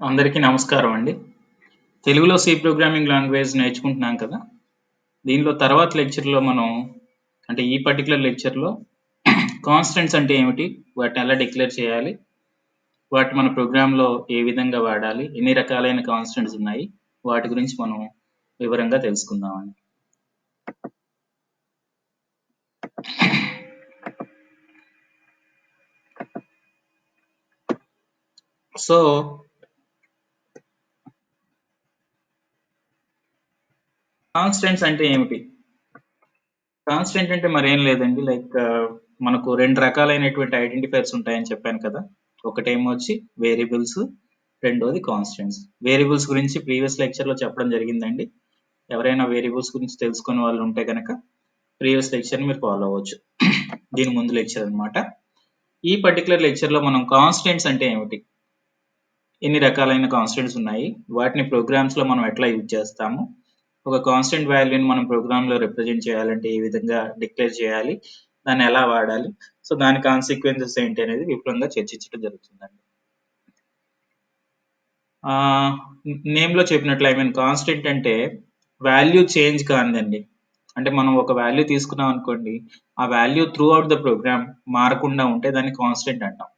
అందరికీ నమస్కారం అండి. తెలుగులో సి ప్రోగ్రామింగ్ లాంగ్వేజ్ నేర్చుకుంటున్నాం కదా! దీనిలో తర్వాత లెక్చర్‌లో మనం అంటే ఈ పర్టిక్యులర్ లెక్చర్‌లో కాన్స్టెంట్స్ అంటే ఏమిటి? వాటిని ఎలా డిక్లేర్ చేయాలి? వాటిని మన ప్రోగ్రామ్‌లో ఏ విధంగా వాడాలి? ఎన్ని రకాలైన కాన్స్టెంట్స్ ఉన్నాయి? వాటి గురించి మనం వివరంగా తెలుసుకుందామండి. సో, కాన్స్టెంట్స్ అంటే ఏమిటి? కాన్స్టెంట్ అంటే మరేం లేదండి. మనకు 2 రకాలైనటువంటి ఐడెంటిఫైయర్స్ ఉంటాయని చెప్పాను కదా! ఒకటేమో వచ్చి వేరియబుల్స్, రెండోది కాన్స్టెంట్స్. వేరియబుల్స్ గురించి ప్రీవియస్ లెక్చర్‌లో చెప్పడం జరిగిందండి. ఎవరైనా వేరియబుల్స్ గురించి తెలుసుకునే వాళ్ళు ఉంటే గనక ప్రీవియస్ లెక్చర్‌ని మీరు ఫాలో అవ్వచ్చు. దీని ముందు లెక్చర్ అన్నమాట. ఈ పర్టిక్యులర్ లెక్చర్‌లో మనం కాన్స్టెంట్స్ అంటే ఏమిటి? ఎన్ని రకాలైన కాన్స్టెంట్స్ ఉన్నాయి? వాటిని ప్రోగ్రామ్స్‌లో మనం ఎట్లా యూజ్ చేస్తాము? ఒక కాన్స్టెంట్ వాల్యూని మనం ప్రోగ్రామ్‌లో రిప్రజెంట్ చేయాలంటే ఏ విధంగా డిక్లేర్ చేయాలి? దాన్ని ఎలా వాడాలి? సో, దాని కాన్సిక్వెన్సెస్ ఏంటి అనేది విపులంగా చర్చించడం జరుగుతుందండి. నేమ్‌లో చెప్పినట్లు కాన్స్టెంట్ అంటే వాల్యూ చేంజ్ కానిదండి. అంటే మనం ఒక వాల్యూ తీసుకున్నాం అనుకోండి, ఆ value throughout the program మారకుండా ఉంటే దాన్ని కాన్స్టెంట్ అంటాం.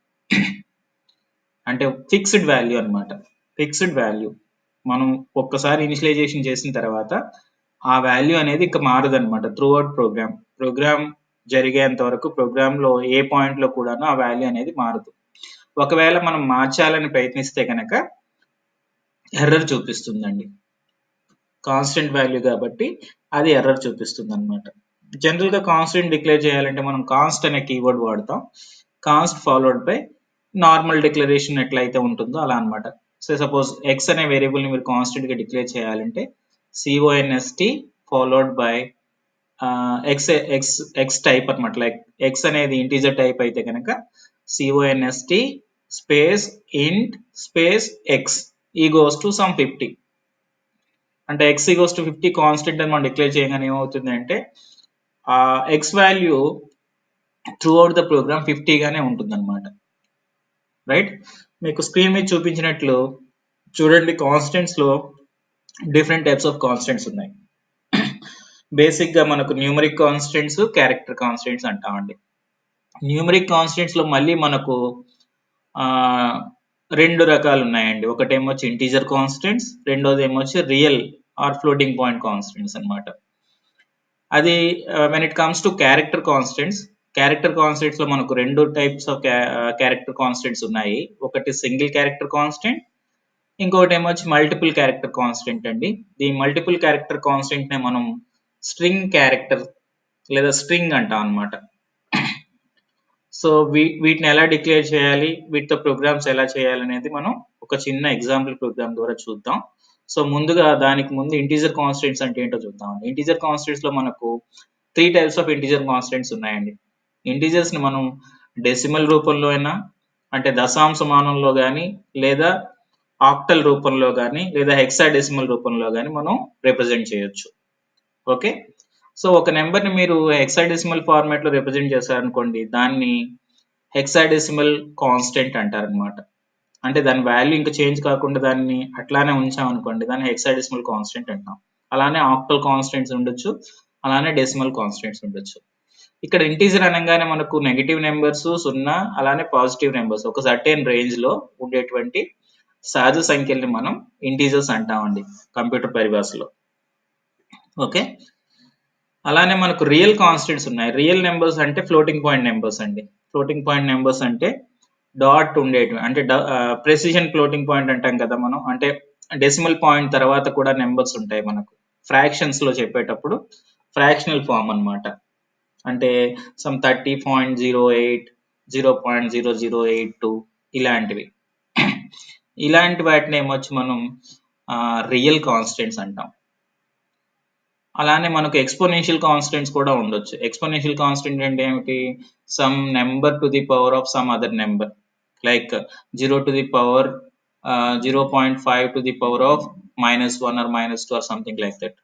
అంటే ఫిక్స్‌డ్ వాల్యూ అన్నమాట. Fixed value. మనం ఒక్కసారి ఇనిషియలైజేషన్ చేసిన తర్వాత ఆ వాల్యూ అనేది ఇక మారదన్నమాట త్రూ ఔట్ ప్రోగ్రామ్. ప్రోగ్రామ్ జరిగేంత వరకు ప్రోగ్రామ్‌లో ఏ పాయింట్‌లో కూడాను ఆ వాల్యూ అనేది మారదు. ఒకవేళ మనం మార్చాలని ప్రయత్నిస్తే గనక ఎర్రర్ చూపిస్తుందండి. కాన్స్టెంట్ వాల్యూ కాబట్టి అది ఎర్రర్ చూపిస్తుందన్నమాట. జనరల్‌గా కాన్స్టెంట్ డిక్లేర్ చేయాలంటే మనం కాన్స్ట్ అనే కీవర్డ్ వాడతాం. Const followed by normal declaration ఎట్లయితే ఉంటుందో అలా అన్నమాట. సో, సపోజ్ ఎక్స్ అనే వేరియబుల్‌ని మీరు కాన్స్టెంట్‌గా డిక్లేర్ చేయాలంటే const followed by X X X type అన్నమాట. లైక్ ఎక్స్ అనేది ఇంటిజర్ టైప్ అయితే గనక కాన్స్ట్ స్పేస్ ఇంట్ space X egos to some 50. అంటే ఎక్స్ ఈగోస్ టు 50 కాన్స్టెంట్ అని మనం డిక్లేర్ చేయగానే ఏమవుతుంది అంటే ఆ x value throughout the program 50 గానే ఉంటుందన్నమాట. రైట్? మీకు స్క్రీన్ మీద చూపించినట్లు చూడండి, కాన్స్టెంట్స్ లో డిఫరెంట్ టైప్స్ ఆఫ్ కాన్స్టెంట్స్ ఉన్నాయి. బేసిక్ గా మనకు న్యూమరిక్ కాన్స్టెంట్స్, క్యారెక్టర్ కాన్స్టెంట్స్ అంటామండి. న్యూమరిక్ కాన్స్టెంట్స్ లో మళ్ళీ మనకు ఆ, 2 రకాలు ఉన్నాయండి. ఒకటేమో వచ్చి ఇంటీజర్ కాన్స్టెంట్స్, రెండోది ఏమో వచ్చి real are floating point constants అన్నమాట. అది when it comes to character constants లో మనకు 2 టైప్స్ ఆఫ్ క్యారెక్టర్ కాన్స్టెంట్స్ ఉన్నాయి. ఒకటి సింగిల్ క్యారెక్టర్ కాన్స్టెంట్, ఇంకొకటి ఏమో వచ్చి మల్టిపుల్ క్యారెక్టర్ కాన్స్టెంట్ అండి. ఈ మల్టిపుల్ క్యారెక్టర్ కాన్స్టెంట్ నే మనం స్ట్రింగ్ క్యారెక్టర్ లేదా స్ట్రింగ్ అంటాం అన్నమాట. సో, వీటిని ఎలా డిక్లేర్ చేయాలి, వీటితో ప్రోగ్రామ్స్ ఎలా చేయాలనేది మనం ఒక చిన్న ఎగ్జాంపుల్ ప్రోగ్రామ్ ద్వారా చూద్దాం. సో, ముందుగా దానికి ముందు ఇంటీజర్ కాన్స్టెంట్స్ అంటే ఏంటో చూద్దాం. ఇంటీజర్ కాన్స్టెంట్స్ లో మనకు 3 టైప్స్ ఆఫ్ ఇంటీజర్ కాన్స్టెంట్స్ ఉన్నాయండి. ఇంటీజర్స్ ని మనం డెసిమల్ రూపంలో అయినా, అంటే దశాంశ మానంలో గాని, లేదా ఆక్టల్ రూపంలో గాని, లేదా హెక్సాడెసిమల్ రూపంలో గాని మనం రిప్రజెంట్ చేయొచ్చు. ఓకే. సో, ఒక నెంబర్ ని మీరు హెక్సాడెసిమల్ ఫార్మాట్ లో రిప్రజెంట్ చేశారనుకోండి, దాన్ని హెక్సాడెసిమల్ కాన్స్టెంట్ అంటారనమాట. అంటే దాని వాల్యూ ఇంకా చేంజ్ కాకుండా దాన్ని అట్లానే ఉంచామనుకోండి, దాన్ని హెక్సాడెసిమల్ కాన్స్టెంట్ అంటాం. అలానే ఆక్టల్ కాన్స్టెంట్స్ ఉండొచ్చు, అలానే డెసిమల్ కాన్స్టెంట్స్ ఉండొచ్చు. ఇక్కడ ఇంటీజర్ అనగానే మనకు నెగటివ్ నెంబర్స్, సున్నా, అలానే పాజిటివ్ నెంబర్స్ ఒక సర్టెన్ రేంజ్ లో ఉండేటువంటి సహజ సంఖ్యల్ని మనం ఇంటీజర్స్ అంటామండి కంప్యూటర్ పరిభాషలో. ఓకే. అలానే మనకు రియల్ కాన్స్టెంట్స్ ఉన్నాయి. రియల్ నెంబర్స్ అంటే ఫ్లోటింగ్ పాయింట్ నెంబర్స్ అండి. ఫ్లోటింగ్ పాయింట్ నెంబర్స్ అంటే డాట్ ఉండేటివి. అంటే ప్రెసిషన్ ఫ్లోటింగ్ పాయింట్ అంటాం కదా మనం. అంటే డెసిమల్ పాయింట్ తర్వాత కూడా నెంబర్స్ ఉంటాయి మనకు. ఫ్రాక్షన్స్ లో చెప్పేటప్పుడు ఫ్రాక్షనల్ ఫామ్ అన్నమాట. అంటే సమ్ 30.08, 0.0082 ఇలాంటివి. ఇలాంటి వాటిని ఏమొచ్చి మనం రియల్ కాన్స్టెంట్స్ అంటాం. అలానే మనకు ఎక్స్పోనెన్షియల్ కాన్స్టెంట్స్ కూడా ఉండొచ్చు. ఎక్స్పోనెన్షియల్ కాన్స్టెంట్ అంటే ఏమిటి? Some number to the power of some other number. Like 0 to the power 0.5 to the power of -1 or -2 or something like that.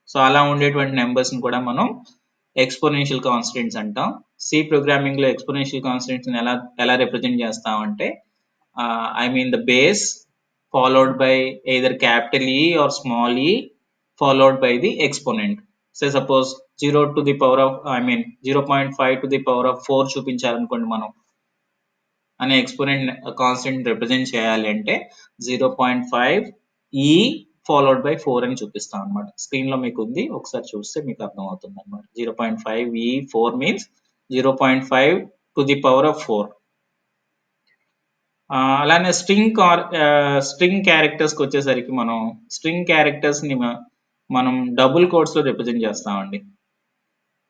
So, అలా ఉండేటువంటి నెంబర్స్ ని కూడా మనం ఎక్స్పోనెన్షియల్ కాన్స్టెంట్స్ అంటాం. సి ప్రోగ్రామింగ్ లో ఎక్స్పోనెన్షియల్ కాన్స్టెంట్స్ ని ఎలా రిప్రజెంట్ చేస్తామంటే the base followed by either capital E or small e followed by the exponent. Say suppose 0 to the power of 0.5 to the power of 4 చూపించాలనుకోండి మనం అనే exponent constant represent చేయాలి అంటే 0.5 ఈ followed by 4 అని చూపిస్తాం అనమాట. స్క్రీన్ లో మీకు ఉంది, ఒకసారి చూస్తే మీకు అర్థమవుతుంది అనమాట. 0.5 ఈ 4 means 0.5 to the power of 4. అలానే స్ట్రింగ్ క్యారెక్టర్స్ కి వచ్చేసరికి మనం స్ట్రింగ్ క్యారెక్టర్స్ ని మనం డబుల్ కోట్స్ లో రిప్రజెంట్ చేస్తామండి.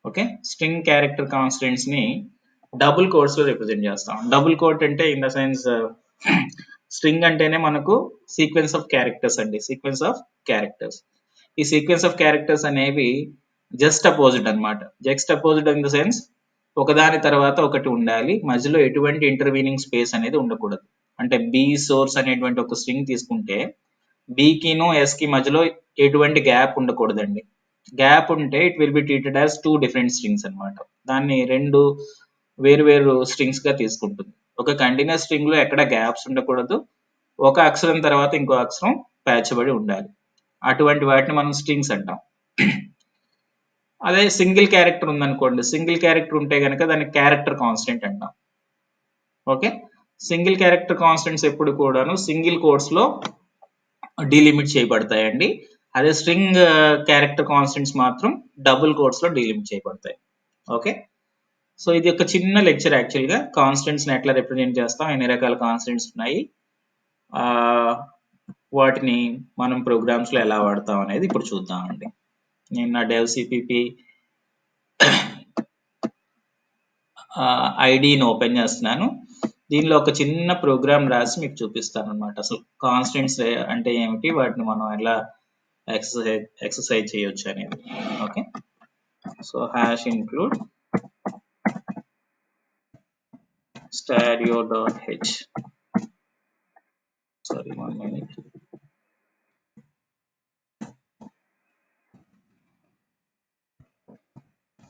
ఓకే, స్ట్రింగ్ క్యారెక్టర్ కాన్స్టెంట్స్ ని డబుల్ కోట్స్ లో రిప్రజెంట్ చేస్తాం. డబుల్ కోట్ అంటే ఇన్ ద సెన్స్ స్ట్రింగ్ అంటేనే మనకు సీక్వెన్స్ ఆఫ్ క్యారెక్టర్స్ అండి, సీక్వెన్స్ ఆఫ్ క్యారెక్టర్స్. ఈ సీక్వెన్స్ ఆఫ్ క్యారెక్టర్స్ అనేవి జస్ట్ అపోజిట్ అనమాట. Just opposite in the sense ఒకదాని తర్వాత ఒకటి ఉండాలి, మధ్యలో ఎటువంటి ఇంటర్వీనింగ్ స్పేస్ అనేది ఉండకూడదు. అంటే బి సోర్స్ అనేటువంటి ఒక స్ట్రింగ్ తీసుకుంటే బికిను ఎస్ కి మధ్యలో ఎటువంటి గ్యాప్ ఉండకూడదండి. గ్యాప్ ఉంటే it will be treated as two different strings అనమాట. దాన్ని రెండు వేరు వేరు స్ట్రింగ్స్ గా తీసుకుంటుంది. ఒక కంటిన్యూస్ స్ట్రింగ్ లో ఎక్కడ గ్యాప్స్ ఉండకూడదు, ఒక అక్షరం తర్వాత ఇంకో అక్షరం పేర్చబడి ఉండాలి. అటువంటి వాటిని మనం స్ట్రింగ్స్ అంటాం. అదే సింగిల్ క్యారెక్టర్ ఉందనుకోండి, సింగిల్ క్యారెక్టర్ ఉంటే కనుక దాన్ని క్యారెక్టర్ కాన్స్టెంట్ అంటాం. ఓకే, సింగిల్ క్యారెక్టర్ కాన్స్టెంట్స్ ఎప్పుడు కూడాను సింగిల్ కోట్స్ లో డీలిమిట్ చేయబడతాయండి. అదే స్ట్రింగ్ క్యారెక్టర్ కాన్స్టెంట్స్ మాత్రం డబుల్ కోట్స్ లో డీలిమిట్ చేయబడతాయి. ఓకే, సో ఇది ఒక చిన్న లెక్చర్ యాక్చువల్ గా కాన్స్టెంట్స్ ని ఎట్లా రిప్రజెంట్ చేస్తాం, ఎన్ని రకాల కాన్స్టెంట్స్ ఉన్నాయి, వాటిని మనం ప్రోగ్రామ్స్ లో ఎలా వాడతాం అనేది ఇప్పుడు చూద్దామండి. నేను నా డెవ్ సిపిపి ఐడిని ఓపెన్ చేస్తున్నాను. దీనిలో ఒక చిన్న ప్రోగ్రామ్ రాసి మీకు చూపిస్తాను అనమాట. అసలు కాన్స్టెంట్స్ అంటే ఏమిటి, వాటిని మనం ఎలా ఎక్సర్సైజ్ చేయొచ్చు అనేది. Okay, so hash include stereo.h, sorry 1 minute,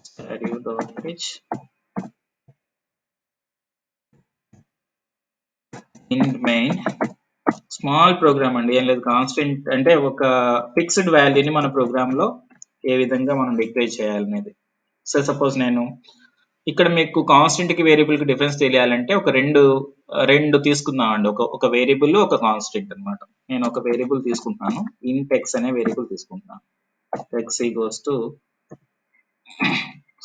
stereo.h int main. Small program అండి, ఏం లేదు. కాన్స్టెంట్ అంటే ఒక ఫిక్స్డ్ వాల్యూని మన ప్రోగ్రామ్ లో ఏ విధంగా మనం డిక్లేర్ చేయాలనేది. సో సపోజ్ నేను ఇక్కడ మీకు కాన్స్టెంట్ కి వేరియబుల్ కి డిఫరెన్స్ తెలియాలంటే ఒక రెండు తీసుకుందాం అండి. ఒక వేరియబుల్ ఒక కాన్స్టెంట్ అనమాట. నేను ఒక వేరియబుల్ తీసుకుంటున్నాను, ఇంట్ ఎక్స్ అనే వేరియబుల్ తీసుకుంటున్నాను. ఎక్స్ ఈక్వల్స్ టు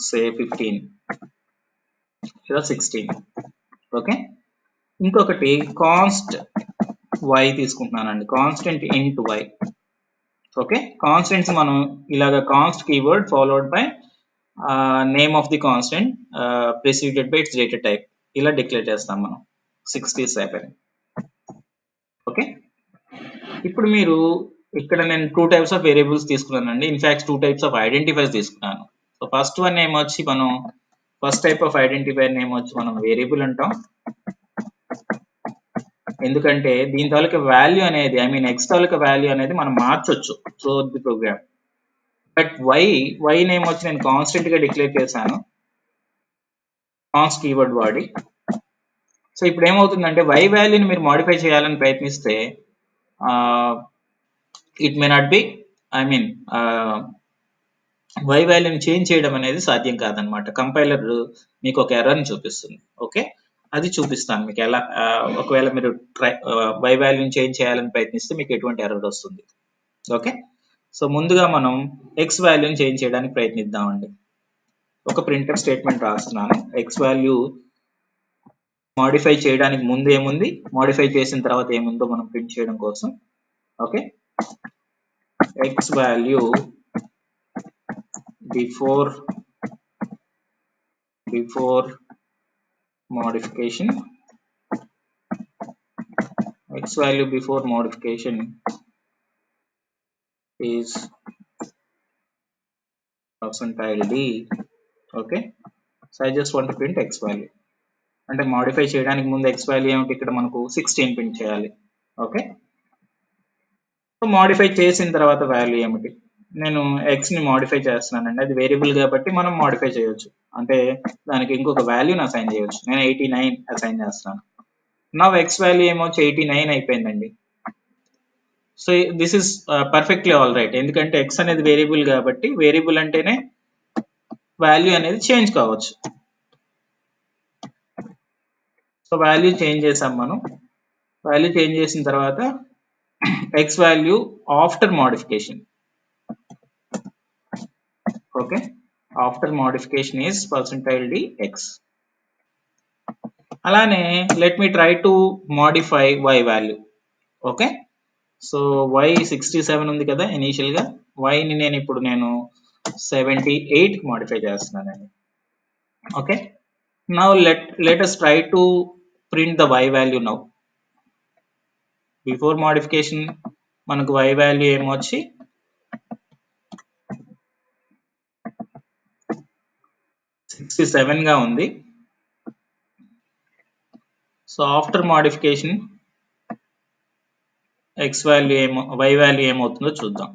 సే 15 లేదా 16. ఓకే, ఇంకొకటి కాన్స్ట్ y తీసుకుంటున్నానండి, constant int y. Okay, constants మనం ఇలాగ const keyword followed by name of the constant preceded by its data type ఇలా డిక్లేర్ చేస్తాం మనం. 67. ఓకే, ఇప్పుడు మీరు ఇక్కడ నేను 2 టైప్స్ ఆఫ్ వేరియబుల్స్ తీసుకున్నానండి. ఇన్ఫాక్ట్ 2 టైప్స్ ఆఫ్ ఐడెంటిఫైర్స్ తీసుకున్నాను. సో ఫస్ట్ వన్ ఏమొచ్చి మనం ఫస్ట్ టైప్ ఆఫ్ ఐడెంటిఫైర్ ఏమొచ్చి మనం వేరియబుల్ అంటాం. ఎందుకంటే దీని తాలూకా వాల్యూ అనేది ఎక్స్ తాలూకా వాల్యూ అనేది మనం మార్చొచ్చు through the program. But y name వచ్చి నేను కాన్స్టెంట్ గా డిక్లేర్ చేశాను కాన్స్ట్ కీవర్డ్ వాడి. సో ఇప్పుడు ఏమవుతుందంటే వై వాల్యూని మీరు మాడిఫై చేయాలని ప్రయత్నిస్తే it may not be y వాల్యూని చేంజ్ చేయడం అనేది సాధ్యం కాదనమాట. కంపైలర్ మీకు ఒక ఎర్రర్ని చూపిస్తుంది. ఓకే, అది చూపిస్తాను మీకు ఎలా ఒకవేళ మీరు వై వాల్యూని చేంజ్ చేయాలని ప్రయత్నిస్తే మీకు ఎటువంటి ఎర్రర్ వస్తుంది. ఓకే, సో ముందుగా మనం ఎక్స్ వాల్యూని చేంజ్ చేయడానికి ప్రయత్నిద్దామండి. ఒక ప్రింట్ఎఫ్ స్టేట్మెంట్ రాస్తున్నాను. ఎక్స్ వాల్యూ మాడిఫై చేయడానికి ముందు ఏముంది, మాడిఫై చేసిన తర్వాత ఏముందో మనం ప్రింట్ చేయడం కోసం. Okay, X value before modification, x value before modification is %d. okay, so I just want to print x value. అంటే మాడిఫై చేయడానికి ముందు x వాల్యూ ఏమిటి, ఇక్కడ మనకు 16 ప్రింట్ చేయాలి. ఓకే, సో మాడిఫై చేసిన తర్వాత వాల్యూ ఏమిటి, నేను x ని మాడిఫై చేస్తున్నానండి. అది వేరియబుల్ కాబట్టి మనం మాడిఫై చేయొచ్చు, అంటే దానికి ఇంకొక వాల్యూని అసైన్ చేయొచ్చు. నేను 89 అసైన్ చేస్తున్నాను. నా x వాల్యూ ఏమొచ్చి 89 అయిపోయిందండి. So this is perfectly all right. ఎందుకంటే ఎక్స్ అనేది వేరియబుల్ కాబట్టి వేరియబుల్ అంటేనే వాల్యూ అనేది చేంజ్ కావచ్చు. సో వాల్యూ చేంజ్ చేసాం మనం. వాల్యూ చేంజ్ చేసిన తర్వాత x value after modification. Okay, after modification is percentile d x. అలానే let me try to modify y value. Okay, so y 67 ఉంది కదా ఇనీషియల్ గా. వైని నేను ఇప్పుడు 78 కి మోడిఫై చేస్తున్నానండి. Okay, now let us try to print the y value now. Before modification మనకు y value ఏమొచ్చి 67 గా ఉంది. So after modification x value y value ఏమవుతుందో చూద్దాం.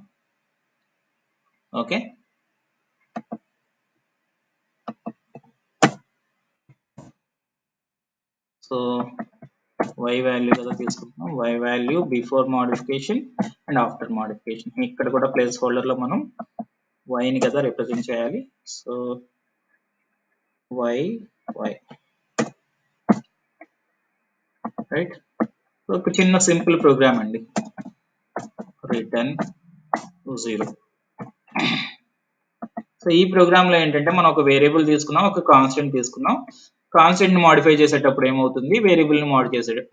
ఓకే, సో y వాల్యూ కదా తీసుకుంటున్నాం. y value before modification and after modification. ఇక్కడ కూడా place holder లో మనం y ని కదా రిప్రజెంట్ చేయాలి. So y right. ఒక చిన్న సింపుల్ ప్రోగ్రామ్ అండి, రిటర్న్ 0. సో ఈ ప్రోగ్రామ్ లో ఏంటంటే మనం ఒక వేరియబుల్ తీసుకున్నాం, ఒక కాన్స్టెంట్ తీసుకున్నాం. కాన్స్టెంట్ ని మాడిఫై చేసేటప్పుడు ఏమవుతుంది, వేరియబుల్ ని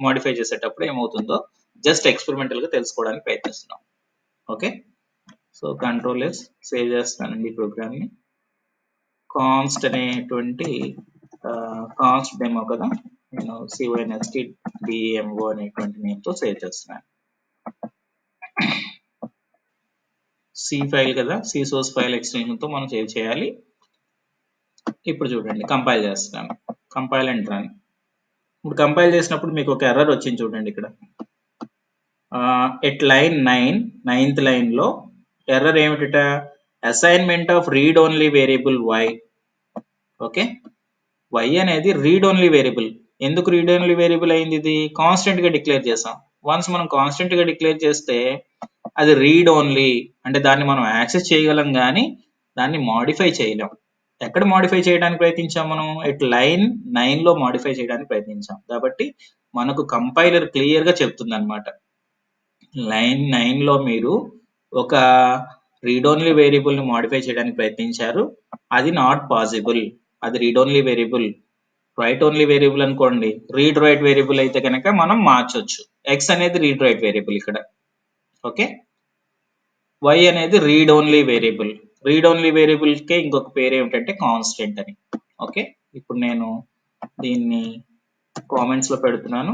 మాడిఫై చేసేటప్పుడు ఏమవుతుందో జస్ట్ ఎక్స్పెరిమెంటల్ గా తెలుసుకోవడానికి ప్రయత్నిస్తున్నాం. Okay, so control yes save చేస్తానండి ఈ ప్రోగ్రామ్ ని. కాన్స్ట్ అనేటువంటి కాన్స్ట్ డెమో కదా, నేను CONST-DEMO అనేటువంటి నేమ్ తో సేవ్ చేస్తున్నాను. సి ఫైల్ కదా, సి సోర్స్ ఫైల్ ఎక్స్టెన్షన్ తో మనం సేవ్ చేయాలి. ఇప్పుడు చూడండి, కంపైల్ చేస్తున్నాను. Compile and run. ఇప్పుడు కంపైల్ చేసినప్పుడు మీకు ఒక ఎర్రర్ వచ్చింది చూడండి ఇక్కడ. ఎట్ లైన్ 9, 9th లైన్ లో ఎర్రర్ ఏమిట, assignment of read only variable y. Okay, y అనేది రీడ్ ఓన్లీ వేరియబుల్. ఎందుకు రీడ్ ఓన్లీ వేరియబుల్ అయింది? ఇది కాన్స్టెంట్ గా డిక్లేర్ చేసాం. వన్స్ మనం కాన్స్టెంట్ గా డిక్లేర్ చేస్తే అది రీడ్ ఓన్లీ, అంటే దాన్ని మనం యాక్సెస్ చేయగలం కానీ దాన్ని మాడిఫై చేయలేం. ఎక్కడ మాడిఫై చేయడానికి ప్రయత్నించాం మనం? ఎట్ లైన్ 9 లో మాడిఫై చేయడానికి ప్రయత్నించాం. కాబట్టి మనకు కంపైలర్ క్లియర్ గా చెప్తుంది అనమాట, లైన్ 9 లో మీరు ఒక రీడ్ ఓన్లీ వేరియబుల్ ని మాడిఫై చేయడానికి ప్రయత్నించారు, అది నాట్ పాసిబుల్. అది read only variable. Right only variable అనుకోండి, రీడ్ రైట్ వేరియబుల్ అయితే కనుక మనం మార్చొచ్చు. ఎక్స్ అనేది రీడ్ రైట్ వేరియబుల్ ఇక్కడ. ఓకే, y అనేది read only variable. Read only variable కే ఇంకొక పేరు ఏమిటంటే కాన్స్టెంట్ అని. ఓకే, ఇప్పుడు నేను దీన్ని కామెంట్స్ లో పెడుతున్నాను.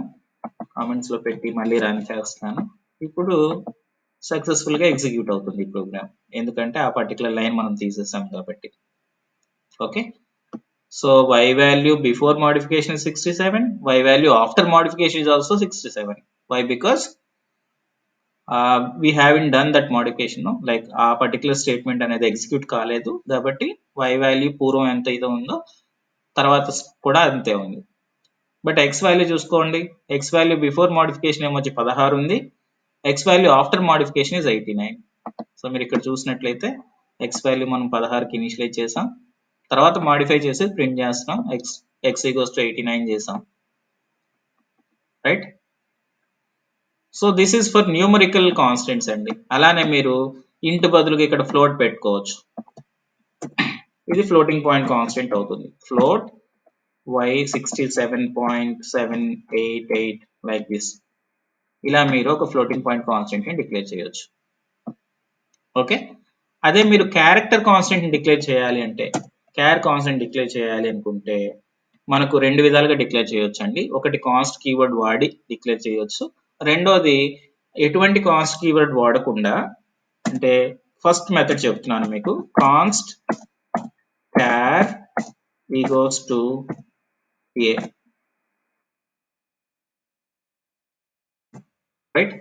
కామెంట్స్ లో పెట్టి మళ్ళీ రన్ చేస్తున్నాను. ఇప్పుడు సక్సెస్ఫుల్ గా ఎగ్జిక్యూట్ అవుతుంది ఈ ప్రోగ్రామ్, ఎందుకంటే ఆ పర్టికులర్ లైన్ మనం తీసేసాం కాబట్టి. Okay, so y value before modification is 67, y value after modification is also 67. Why? Because we haven't done that modification, no? Like ఆ పర్టికులర్ స్టేట్మెంట్ అనేది ఎగ్జిక్యూట్ కాలేదు కాబట్టి y వాల్యూ పూర్వం ఎంత అయితే ఉందో తర్వాత కూడా అంతే ఉంది. బట్ ఎక్స్ వాల్యూ చూసుకోండి, ఎక్స్ వాల్యూ బిఫోర్ మోడిఫికేషన్ ఏమొచ్చి 16 ఉంది, X value after modification is 89. So మీరు ఇక్కడ చూసినట్లయితే ఎక్స్ వాల్యూ మనం 16కి ఇనిషియలైజ్ చేసాం, తర్వాత మాడిఫై చేసి ప్రింట్ చేస్తున్నాం, ఎక్స్ ఈక్వల్స్ టు 89 చేసాం. Right. So this is for numerical constants అండి. అలానే మీరు ఇంట్ బదులుగా ఇక్కడ ఫ్లోట్ పెట్టుకోవచ్చు. ఇది ఫ్లోటింగ్ పాయింట్ కాన్స్టెంట్ అవుతుంది. Float y 67.788 like this. ఇలా మీరు ఒక ఫ్లోటింగ్ పాయింట్ కాన్స్టెంట్ ని డిక్లేర్ చేయొచ్చు. ఓకే, అదే మీరు క్యారెక్టర్ కాన్స్టెంట్ ని డిక్లేర్ చేయాలి అంటే, క్యార్ కాన్స్టెంట్ డిక్లేర్ చేయాలి అనుకుంటే మనకు రెండు విధాలుగా డిక్లేర్ చేయొచ్చు అండి. ఒకటి కాన్స్ట్ కీవర్డ్ వాడి డిక్లేర్ చేయొచ్చు. రెండోది ఎటువంటి కాన్స్ట్ కీవర్డ్ వాడకుండా, అంటే ఫస్ట్ మెథడ్ చెప్తున్నాను మీకు, const char equals to a. Right.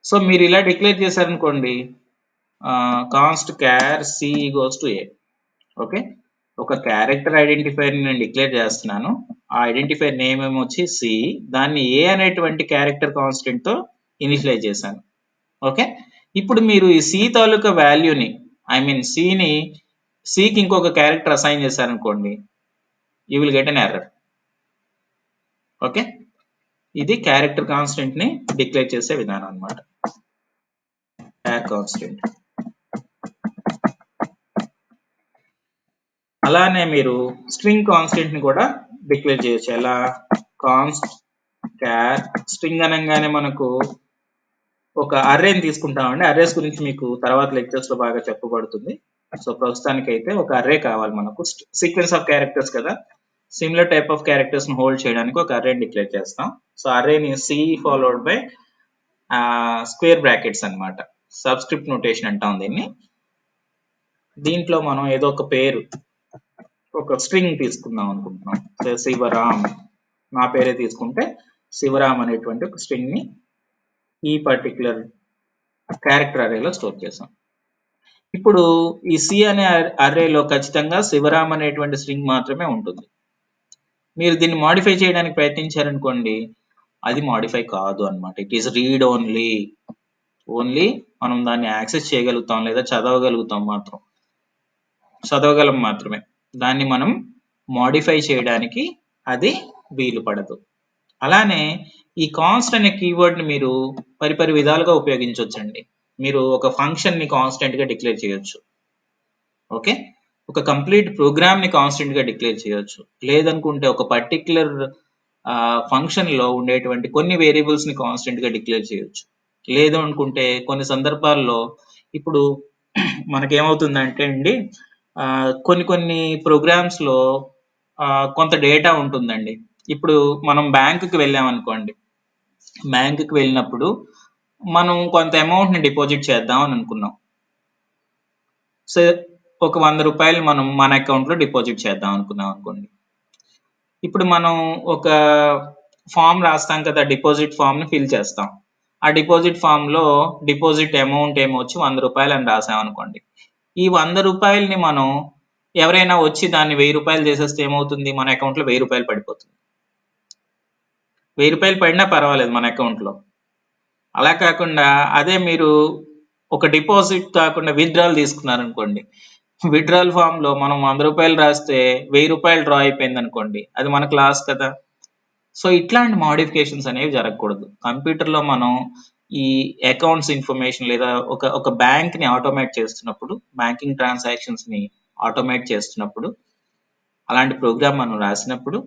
So మీరు ఇలా డిక్లేర్ చేశారనుకోండి, const char c equals to a. Okay, ఒక క్యారెక్టర్ ఐడెంటిఫైర్ నేను డిక్లేర్ చేస్తున్నాను. ఆ ఐడెంటిఫైర్ నేమ్ ఏమొచ్చి సి, దాన్ని ఏ అనేటువంటి క్యారెక్టర్ కాన్స్టెంట్ తో ఇనిషియలైజ్ చేశాను. ఓకే. ఇప్పుడు మీరు ఈ సి తాలూకా వాల్యూని ఐ మీన్ సికి ఇంకొక క్యారెక్టర్ అసైన్ చేశారనుకోండి, you will get an error. Okay, ఇది క్యారెక్టర్ కాన్స్టెంట్ ని డిక్లేర్ చేసే విధానం అన్నమాట. Char constant. అలానే మీరు స్ట్రింగ్ కాన్స్టెంట్ ని కూడా డిక్లేర్ చేయొచ్చు. ఎలా? కాన్స్ట్ క్యార్ స్ట్రింగ్ అనగానే మనకు ఒక అర్రేని తీసుకుంటామండి. అర్రేస్ గురించి మీకు తర్వాత లెక్చర్స్ లో బాగా చెప్పబడుతుంది. సో ప్రస్తుతానికి అయితే ఒక అర్రే కావాలి మనకు. సీక్వెన్స్ ఆఫ్ క్యారెక్టర్స్ కదా, సిమిలర్ టైప్ ఆఫ్ క్యారెక్టర్స్ ని హోల్డ్ చేయడానికి ఒక అర్రేని డిక్లేర్ చేస్తాం. సో అర్రేని C followed by square brackets అన్నమాట. సబ్స్క్రిప్ట్ నోటేషన్ అంటాం దీన్ని. దీంట్లో మనం ఏదో ఒక పేరు, ఒక స్ట్రింగ్ తీసుకుందాం అనుకుంటున్నాం. శివరామ్, నా పేరే తీసుకుంటే శివరామ్ అనేటువంటి ఒక స్ట్రింగ్ ని ఈ పర్టికులర్ క్యారెక్టర్ అర్రేలో స్టోర్ చేసాం. ఇప్పుడు ఈ సి అనే అర్రేలో ఖచ్చితంగా శివరామ్ అనేటువంటి స్ట్రింగ్ మాత్రమే ఉంటుంది. మీరు దీన్ని మాడిఫై చేయడానికి ప్రయత్నించారనుకోండి, అది మాడిఫై కాదు అన్నమాట. It is read only. Only మనం దాన్ని యాక్సెస్ చేయగలుగుతాం లేదా చదవగలుగుతాం మాత్రం, చదవగలం మాత్రమే. దాన్ని మనం మాడిఫై చేయడానికి అది వీలు పడదు. అలానే ఈ కాన్స్ట్ అనే కీవర్డ్ ని మీరు పరిపరి విధాలుగా ఉపయోగించవచ్చండి. మీరు ఒక ఫంక్షన్ ని కాన్స్టెంట్ గా డిక్లేర్ చేయొచ్చు. ఓకే, ఒక కంప్లీట్ ప్రోగ్రామ్ ని కాన్స్టెంట్ గా డిక్లేర్ చేయొచ్చు. లేదనుకుంటే ఒక పర్టిక్యులర్ ఫంక్షన్ లో ఉండేటువంటి కొన్ని వేరియబుల్స్ ని కాన్స్టెంట్ గా డిక్లేర్ చేయొచ్చు. లేదు అనుకుంటే కొన్ని సందర్భాల్లో ఇప్పుడు మనకేమవుతుందంటే అండి, కొన్ని ప్రోగ్రామ్స్ లో కొంత డేటా ఉంటుందండి. ఇప్పుడు మనం బ్యాంకుకి వెళ్ళామనుకోండి, బ్యాంకుకి వెళ్ళినప్పుడు మనం కొంత అమౌంట్ ని డిపాజిట్ చేద్దాం అని అనుకున్నాం. సో ఒక 100 రూపాయలు మనం మన అకౌంట్ లో డిపాజిట్ చేద్దాం అనుకున్నాం అనుకోండి. ఇప్పుడు మనం ఒక ఫామ్ రాస్తాం కదా, డిపాజిట్ ఫామ్ ని ఫిల్ చేస్తాం. ఆ డిపాజిట్ ఫామ్ లో డిపాజిట్ అమౌంట్ ఏమో వచ్చి 100 రూపాయలు అని రాసాం అనుకోండి. ఈ 100 రూపాయలని మనం ఎవరైనా వచ్చి దాన్ని 1000 రూపాయలు చేసేస్తే ఏమవుతుంది? మన అకౌంట్ లో 1000 రూపాయలు పడిపోతుంది. 1000 రూపాయలు పడినా పర్వాలేదు మన అకౌంట్ లో. అలా కాకుండా అదే మీరు ఒక డిపాజిట్ కాకుండా విత్డ్రాల్ తీసుకున్నారనుకోండి, విత్డ్రాల్ ఫామ్ లో మనం 100 రూపాయలు రాస్తే 1000 రూపాయలు డ్రా అయిపోయింది అనుకోండి, అది మనకు లాస్ కదా. సో ఇట్లాంటి మోడిఫికేషన్స్ అనేవి జరగకూడదు. కంప్యూటర్ లో మనం ఈ అకౌంట్స్ ఇన్ఫర్మేషన్ లేదా ఒక బ్యాంక్ ని ఆటోమేట్ చేస్తున్నప్పుడు, బ్యాంకింగ్ ట్రాన్సాక్షన్స్ ని ఆటోమేట్ చేస్తున్నప్పుడు, అలాంటి ప్రోగ్రామ్ మనం రాసినప్పుడు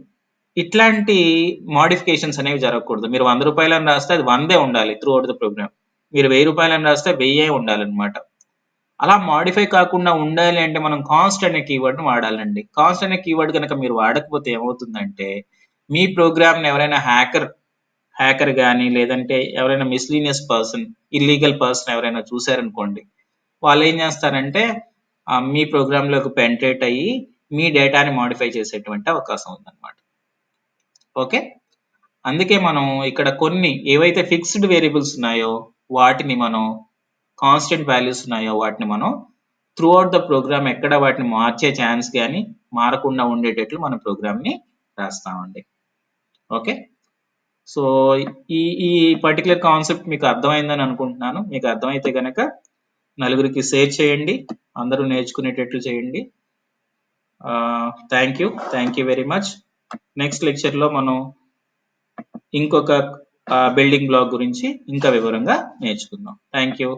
ఇట్లాంటి మోడిఫికేషన్స్ అనేవి జరగకూడదు. మీరు 100 రూపాయలు అని రాస్తే అది 100 ఉండాలి త్రూ అవుట్ ద ప్రోగ్రామ్. మీరు 1000 రూపాయలు అని రాస్తే 1000 ఉండాలన్నమాట. అలా మాడిఫై కాకుండా ఉండాలి అంటే మనం కాన్స్ట్ అనే కీవర్డ్ ని వాడాలండి. కాన్స్ట్ అనే కీవర్డ్ కనుక మీరు వాడకపోతే ఏమవుతుందంటే, మీ ప్రోగ్రామ్ ని ఎవరైనా హ్యాకర్ కానీ లేదంటే ఎవరైనా మిస్లీనియస్ పర్సన్, ఇల్లీగల్ పర్సన్ ఎవరైనా చూసారనుకోండి, వాళ్ళు ఏం చేస్తారంటే మీ ప్రోగ్రామ్ లోకి పెంట్రేట్ అయ్యి మీ డేటాని మాడిఫై చేసేటువంటి అవకాశం ఉందన్నమాట. ఓకే, అందుకే మనం ఇక్కడ కొన్ని ఏవైతే ఫిక్స్డ్ వేరియబుల్స్ ఉన్నాయో వాటిని మనం, కాన్స్టెంట్ వాల్యూస్ ఉన్నాయో వాటిని మనం త్రూ అవుట్ ద ప్రోగ్రామ్ ఎక్కడ వాటిని మార్చే ఛాన్స్ కానీ మారకుండా ఉండేటట్లు మన ప్రోగ్రామ్ ని రాస్తామండి. ఓకే, సో ఈ ఈ పర్టికులర్ కాన్సెప్ట్ మీకు అర్థమైందని అనుకుంటున్నాను. మీకు అర్థమైతే కనుక నలుగురికి షేర్ చేయండి, అందరూ నేర్చుకునేటట్లు చేయండి. Thank you very much. Next lecture లో మనం ఇంకొక బిల్డింగ్ బ్లాక్ గురించి ఇంకా వివరంగా నేర్చుకుందాం. Thank you.